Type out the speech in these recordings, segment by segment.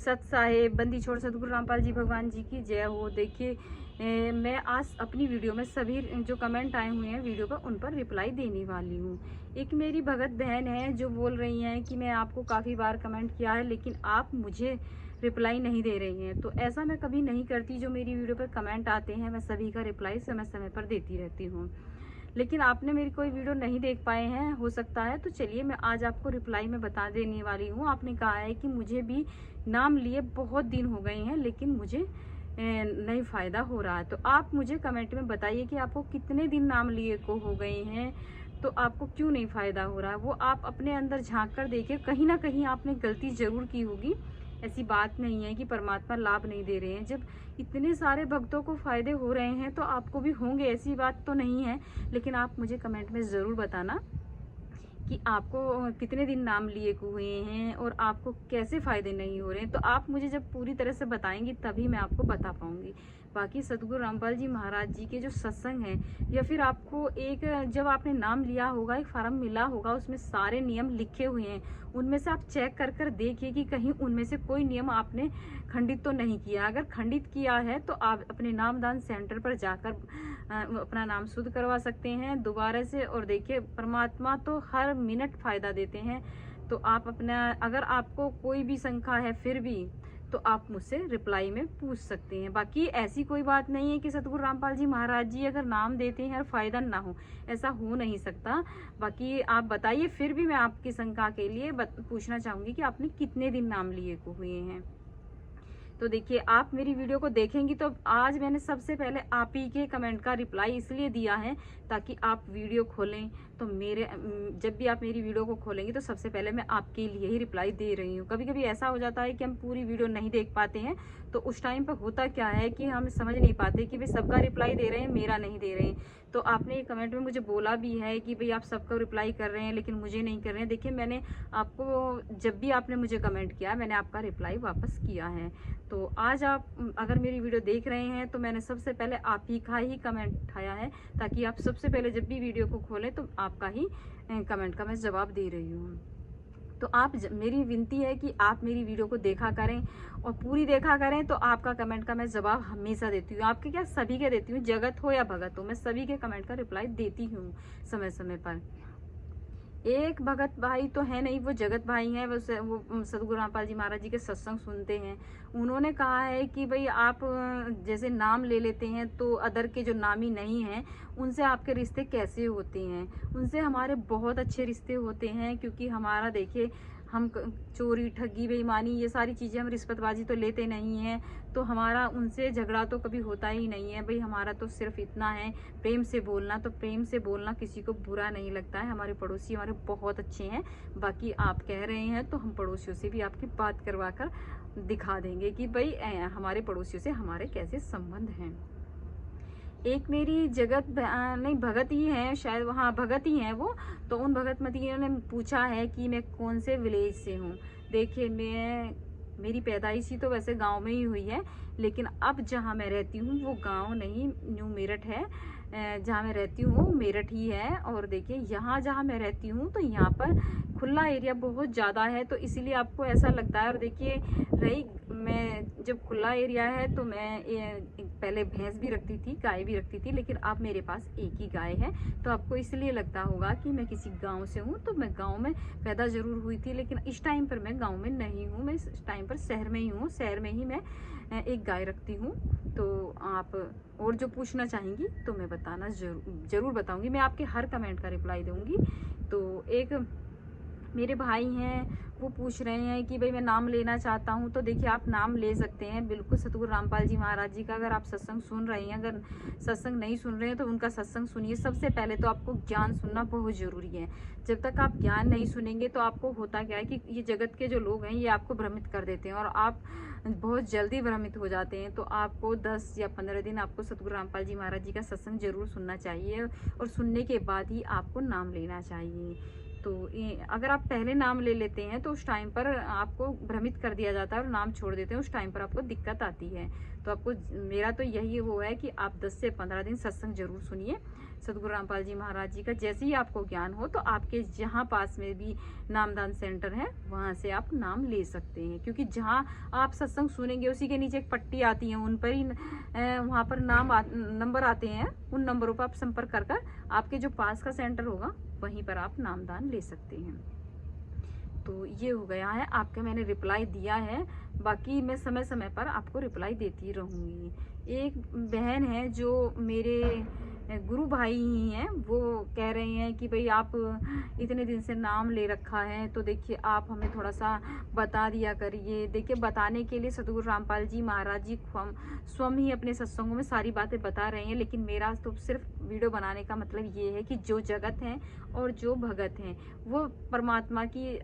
सत साहेब बंदी छोड़ सतगुरु रामपाल जी भगवान जी की जय हो। देखिए मैं आज अपनी वीडियो में सभी जो कमेंट आए हुए हैं वीडियो पर उन पर रिप्लाई देने वाली हूँ। एक मेरी भगत बहन है जो बोल रही हैं कि मैं आपको काफ़ी बार कमेंट किया है लेकिन आप मुझे रिप्लाई नहीं दे रही हैं। तो ऐसा मैं कभी नहीं करती, जो मेरी वीडियो पर कमेंट आते हैं मैं सभी का रिप्लाई समय समय पर देती रहती हूँ। लेकिन आपने मेरी कोई वीडियो नहीं देख पाए हैं हो सकता है, तो चलिए मैं आज आपको रिप्लाई में बता देने वाली हूँ। आपने कहा है कि मुझे भी नाम लिए बहुत दिन हो गए हैं लेकिन मुझे नहीं फ़ायदा हो रहा है। तो आप मुझे कमेंट में बताइए कि आपको कितने दिन नाम लिए को हो गए हैं, तो आपको क्यों नहीं फ़ायदा हो रहा है। वो आप अपने अंदर झांक कर देखिए, कहीं ना कहीं आपने गलती ज़रूर की होगी। ऐसी बात नहीं है कि परमात्मा लाभ नहीं दे रहे हैं। जब इतने सारे भक्तों को फ़ायदे हो रहे हैं तो आपको भी होंगे, ऐसी बात तो नहीं है। लेकिन आप मुझे कमेंट में ज़रूर बताना कि आपको कितने दिन नाम लिए हुए हैं और आपको कैसे फ़ायदे नहीं हो रहे हैं। तो आप मुझे जब पूरी तरह से बताएंगी तभी मैं आपको बता पाऊंगी। बाकी सतगुरु रामपाल जी महाराज जी के जो सत्संग हैं, या फिर आपको एक जब आपने नाम लिया होगा एक फार्म मिला होगा, उसमें सारे नियम लिखे हुए हैं। उनमें से आप चेक कर कर देखिए कि कहीं उनमें से कोई नियम आपने खंडित तो नहीं किया। अगर खंडित किया है तो आप अपने नामदान सेंटर पर जाकर अपना नाम शुद्ध करवा सकते हैं दोबारा से। और देखिए परमात्मा तो हर मिनट फायदा देते हैं। तो आप अपना, अगर आपको कोई भी शंका है फिर भी, तो आप मुझसे रिप्लाई में पूछ सकते हैं। बाकी ऐसी कोई बात नहीं है कि सतगुरु रामपाल जी महाराज जी अगर नाम देते हैं और फायदा ना हो, ऐसा हो नहीं सकता। बाकी आप बताइए, फिर भी मैं आपकी शंका के लिए पूछना चाहूंगी कि आपने कितने दिन नाम लिए को हुए हैं। तो देखिए आप मेरी वीडियो को देखेंगी तो आज मैंने सबसे पहले आप ही के कमेंट का रिप्लाई इसलिए दिया है ताकि आप वीडियो खोलें तो मेरे जब भी आप मेरी वीडियो को खोलेंगे तो सबसे पहले मैं आपके लिए ही रिप्लाई दे रही हूँ। कभी कभी ऐसा हो जाता है कि हम पूरी वीडियो नहीं देख पाते हैं, तो उस टाइम पर होता क्या है कि हम समझ नहीं पाते कि भाई सबका रिप्लाई दे रहे हैं, मेरा नहीं दे रहे हैं। तो आपने कमेंट में मुझे बोला भी है कि भाई आप सबको रिप्लाई कर रहे हैं लेकिन मुझे नहीं कर रहे हैं। देखिए मैंने आपको, जब भी आपने मुझे कमेंट किया मैंने आपका रिप्लाई वापस किया है। तो आज आप अगर मेरी वीडियो देख रहे हैं तो मैंने सबसे पहले आप ही का ही कमेंट उठाया है ताकि आप सबसे पहले जब भी वीडियो को खोलें तो आपका ही कमेंट का मैं जवाब दे रही हूँ। तो आप मेरी विनती है कि आप मेरी वीडियो को देखा करें और पूरी देखा करें, तो आपका कमेंट का मैं जवाब हमेशा देती हूँ। आपके क्या, सभी के देती हूँ, जगत हो या भगत हो, मैं सभी के कमेंट का रिप्लाई देती हूँ समय समय पर। एक भगत भाई तो है नहीं, वो जगत भाई हैं, वो सतगुरु रामपाल जी महाराज जी के सत्संग सुनते हैं। उन्होंने कहा है कि भाई आप जैसे नाम ले लेते हैं तो अदर के जो नामी नहीं हैं उनसे आपके रिश्ते कैसे होते हैं। उनसे हमारे बहुत अच्छे रिश्ते होते हैं, क्योंकि हमारा देखिए हम चोरी ठगी बेईमानी ये सारी चीज़ें, हम रिश्वतबाजी तो लेते नहीं हैं, तो हमारा उनसे झगड़ा तो कभी होता ही नहीं है। भाई हमारा तो सिर्फ इतना है प्रेम से बोलना, तो प्रेम से बोलना किसी को बुरा नहीं लगता है। हमारे पड़ोसी हमारे बहुत अच्छे हैं। बाकी आप कह रहे हैं तो हम पड़ोसियों से भी आपकी बात करवा कर दिखा देंगे कि भाई हमारे पड़ोसियों से हमारे कैसे संबंध हैं। एक मेरी जगत नहीं भगत ही है शायद, वहाँ भगत ही हैं वो। तो उन भगत मतियों ने पूछा है कि मैं कौन से विलेज से हूँ। देखिए मेरी पैदाइश ही तो वैसे गांव में ही हुई है, लेकिन अब जहाँ मैं रहती हूँ वो गांव नहीं, न्यू मेरठ है। जहाँ मैं रहती हूँ मेरठ ही है। और देखिए यहाँ जहाँ मैं रहती हूँ तो यहाँ पर खुला एरिया बहुत ज़्यादा है, तो इसीलिए आपको ऐसा लगता है। और देखिए रही, मैं जब खुला एरिया है तो मैं पहले भैंस भी रखती थी, गाय भी रखती थी, लेकिन अब मेरे पास एक ही गाय है। तो आपको इसलिए लगता होगा कि मैं किसी गांव से हूँ। तो मैं गांव में पैदा जरूर हुई थी, लेकिन इस टाइम पर मैं गांव में नहीं हूँ, मैं इस टाइम पर शहर में ही हूँ। शहर में ही मैं एक गाय रखती हूँ। तो आप और जो पूछना चाहेंगी तो मैं बताना जरूर बताऊंगी, मैं आपके हर कमेंट का रिप्लाई दूंगी। तो एक मेरे भाई हैं वो पूछ रहे हैं कि भाई मैं नाम लेना चाहता हूँ, तो देखिए आप नाम ले सकते हैं बिल्कुल सतगुरु रामपाल जी महाराज जी का। अगर आप सत्संग सुन रहे हैं, अगर सत्संग नहीं सुन रहे हैं तो उनका सत्संग सुनिए। सबसे पहले तो आपको ज्ञान सुनना बहुत ज़रूरी है। जब तक आप ज्ञान नहीं सुनेंगे तो आपको होता क्या है कि ये जगत के जो लोग हैं ये आपको भ्रमित कर देते हैं और आप बहुत जल्दी भ्रमित हो जाते हैं। तो आपको 10 या 15 दिन आपको सतगुरु रामपाल जी महाराज जी का सत्संग जरूर सुनना चाहिए और सुनने के बाद ही आपको नाम लेना चाहिए। तो अगर आप पहले नाम ले लेते हैं तो उस टाइम पर आपको भ्रमित कर दिया जाता है और नाम छोड़ देते हैं, उस टाइम पर आपको दिक्कत आती है। तो आपको मेरा तो यही वो है कि आप 10 से 15 दिन सत्संग जरूर सुनिए सतगुरु रामपाल जी महाराज जी का। जैसे ही आपको ज्ञान हो तो आपके जहाँ पास में भी नामदान सेंटर है वहाँ से आप नाम ले सकते हैं, क्योंकि जहाँ आप सत्संग सुनेंगे उसी के नीचे एक पट्टी आती है, उन पर ही वहाँ पर नंबर आते हैं। उन नंबरों पर आप संपर्क कर आपके जो पास का सेंटर होगा वहीं पर आप नामदान ले सकते हैं। तो ये हो गया है, आपका मैंने रिप्लाई दिया है, बाकी मैं समय समय पर आपको रिप्लाई देती रहूँगी। एक बहन है जो मेरे गुरु भाई ही हैं, वो कह रहे हैं कि भाई आप इतने दिन से नाम ले रखा है तो देखिए आप हमें थोड़ा सा बता दिया करिए। देखिए बताने के लिए सतगुरु रामपाल जी महाराज जी स्वयं ही अपने सत्संगों में सारी बातें बता रहे हैं, लेकिन मेरा तो सिर्फ वीडियो बनाने का मतलब ये है कि जो जगत हैं और जो भगत हैं वो परमात्मा की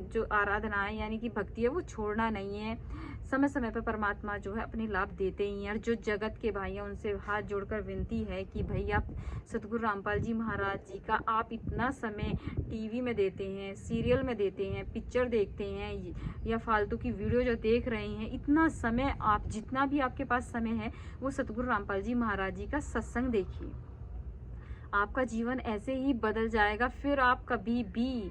जो आराधना है यानी कि भक्ति है वो छोड़ना नहीं है। समय समय पर परमात्मा जो है अपने लाभ देते ही हैं। और जो जगत के भाई हैं उनसे हाथ जोड़कर विनती है कि भाई आप सतगुरु रामपाल जी महाराज जी का आप इतना समय टीवी में देते हैं, सीरियल में देते हैं, पिक्चर देखते हैं या फालतू की वीडियो जो देख रहे हैं, इतना समय आप जितना भी आपके पास समय है वो सतगुरु रामपाल जी महाराज जी का सत्संग देखिए। आपका जीवन ऐसे ही बदल जाएगा। फिर आप कभी भी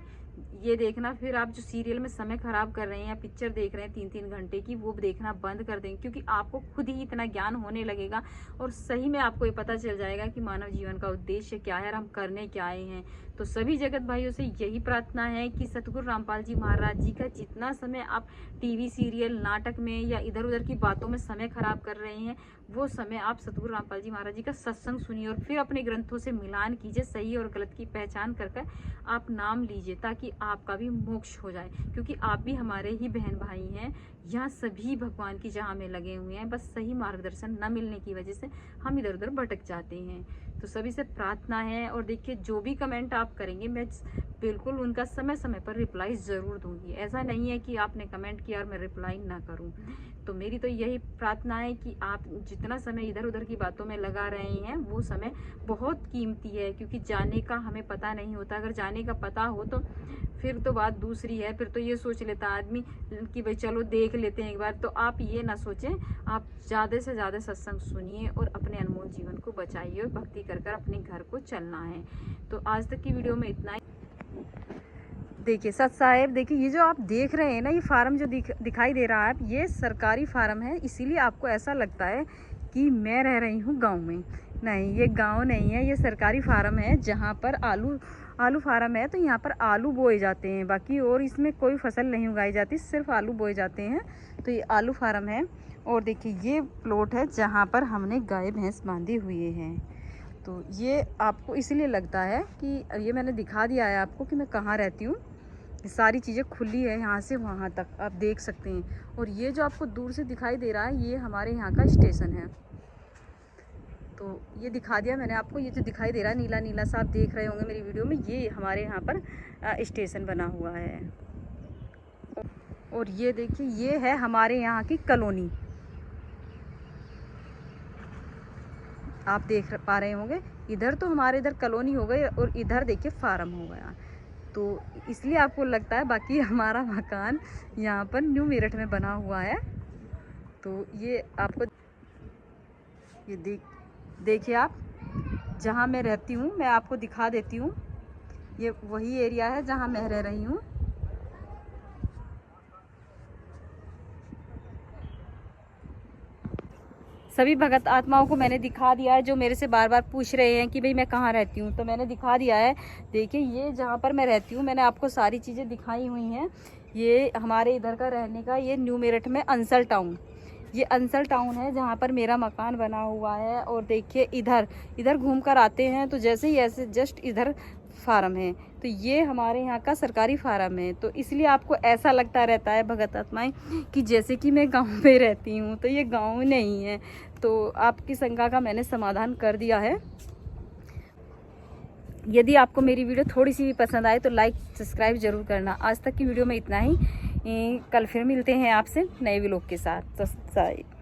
ये देखना, फिर आप जो सीरियल में समय खराब कर रहे हैं या पिक्चर देख रहे हैं 3-3 घंटे की, वो देखना बंद कर देंगे, क्योंकि आपको खुद ही इतना ज्ञान होने लगेगा और सही में आपको ये पता चल जाएगा कि मानव जीवन का उद्देश्य क्या है और हम करने क्या आए हैं। तो सभी जगत भाइयों से यही प्रार्थना है कि सतगुरु रामपाल जी महाराज जी का जितना समय आप टीवी सीरियल नाटक में या इधर उधर की बातों में समय खराब कर रहे हैं, वो समय आप सतगुरु रामपाल जी महाराज जी का सत्संग सुनिए और फिर अपने ग्रंथों से मिलान कीजिए, सही और गलत की पहचान कर आप नाम लीजिए, ताकि आपका भी मोक्ष हो जाए। क्योंकि आप भी हमारे ही बहन भाई हैं, यहाँ सभी भगवान की जहाँ में लगे हुए हैं, बस सही मार्गदर्शन न मिलने की वजह से हम इधर उधर भटक जाते हैं। तो सभी से प्रार्थना है। और देखिए जो भी कमेंट आप करेंगे मैं बिल्कुल उनका समय समय पर रिप्लाई ज़रूर दूंगी। ऐसा नहीं है कि आपने कमेंट किया और मैं रिप्लाई ना करूं। तो मेरी तो यही प्रार्थना है कि आप जितना समय इधर उधर की बातों में लगा रहे हैं वो समय बहुत कीमती है, क्योंकि जाने का हमें पता नहीं होता। अगर जाने का पता हो तो फिर तो बात दूसरी है, फिर तो ये सोच लेता आदमी कि भाई चलो देख लेते हैं एक बार। तो आप ये ना सोचें, आप ज़्यादा से ज़्यादा सत्संग सुनिए और अपने अनमोल जीवन को बचाइए और भक्ति कर कर अपने घर को चलना है। तो आज तक की वीडियो में इतना ही। देखिए सत साहेब, देखिए ये जो आप देख रहे हैं ना, ये फार्म जो दिखाई दे रहा है, ये सरकारी फार्म है, इसीलिए आपको ऐसा लगता है कि मैं रह रही हूँ गांव में। नहीं, ये गांव नहीं है, ये सरकारी फार्म है जहाँ पर आलू फार्म है। तो यहाँ पर आलू बोए जाते हैं, बाकी और इसमें कोई फसल नहीं उगाई जाती, सिर्फ आलू बोए जाते हैं। तो ये आलू फार्म है। और देखिए ये प्लॉट है जहाँ पर हमने गाय भैंस बांधे हुए हैं। तो ये आपको इसलिए लगता है कि ये मैंने दिखा दिया है आपको कि मैं कहाँ रहती हूँ। सारी चीज़ें खुली है यहाँ से वहाँ तक, आप देख सकते हैं। और ये जो आपको दूर से दिखाई दे रहा है, ये हमारे यहाँ का स्टेशन है। तो ये दिखा दिया मैंने आपको। ये जो दिखाई दे रहा है नीला नीला सा, आप देख रहे होंगे मेरी वीडियो में, ये हमारे यहाँ पर स्टेशन बना हुआ है। और ये देखिए ये है हमारे यहाँ की कॉलोनी, आप देख पा रहे होंगे। इधर तो हमारे इधर कॉलोनी हो गई और इधर देखिए फार्म हो गया। तो इसलिए आपको लगता है, बाकी हमारा मकान यहाँ पर न्यू मेरठ में बना हुआ है। तो ये आपको ये देखिए आप, जहाँ मैं रहती हूँ मैं आपको दिखा देती हूँ। ये वही एरिया है जहाँ मैं रह रही हूँ। सभी भगत आत्माओं को मैंने दिखा दिया है, जो मेरे से बार बार पूछ रहे हैं कि भाई मैं कहाँ रहती हूँ, तो मैंने दिखा दिया है। देखिए ये जहाँ पर मैं रहती हूँ मैंने आपको सारी चीज़ें दिखाई हुई हैं। ये हमारे इधर का रहने का, ये न्यू मेरठ में अंसल टाउन, ये अंसल टाउन है जहाँ पर मेरा मकान बना हुआ है। और देखिए इधर घूम कर आते हैं तो जैसे ही ऐसे जस्ट इधर फार्म है। तो ये हमारे यहाँ का सरकारी फार्म है। तो इसलिए आपको ऐसा लगता रहता है भगत आत्माएं कि जैसे कि मैं गांव में रहती हूँ, तो ये गांव नहीं है। तो आपकी शंका का मैंने समाधान कर दिया है। यदि आपको मेरी वीडियो थोड़ी सी भी पसंद आए तो लाइक सब्सक्राइब जरूर करना। आज तक की वीडियो में इतना ही। कल फिर मिलते हैं आपसे नए व्लॉग के साथ। सब्सक्राइब।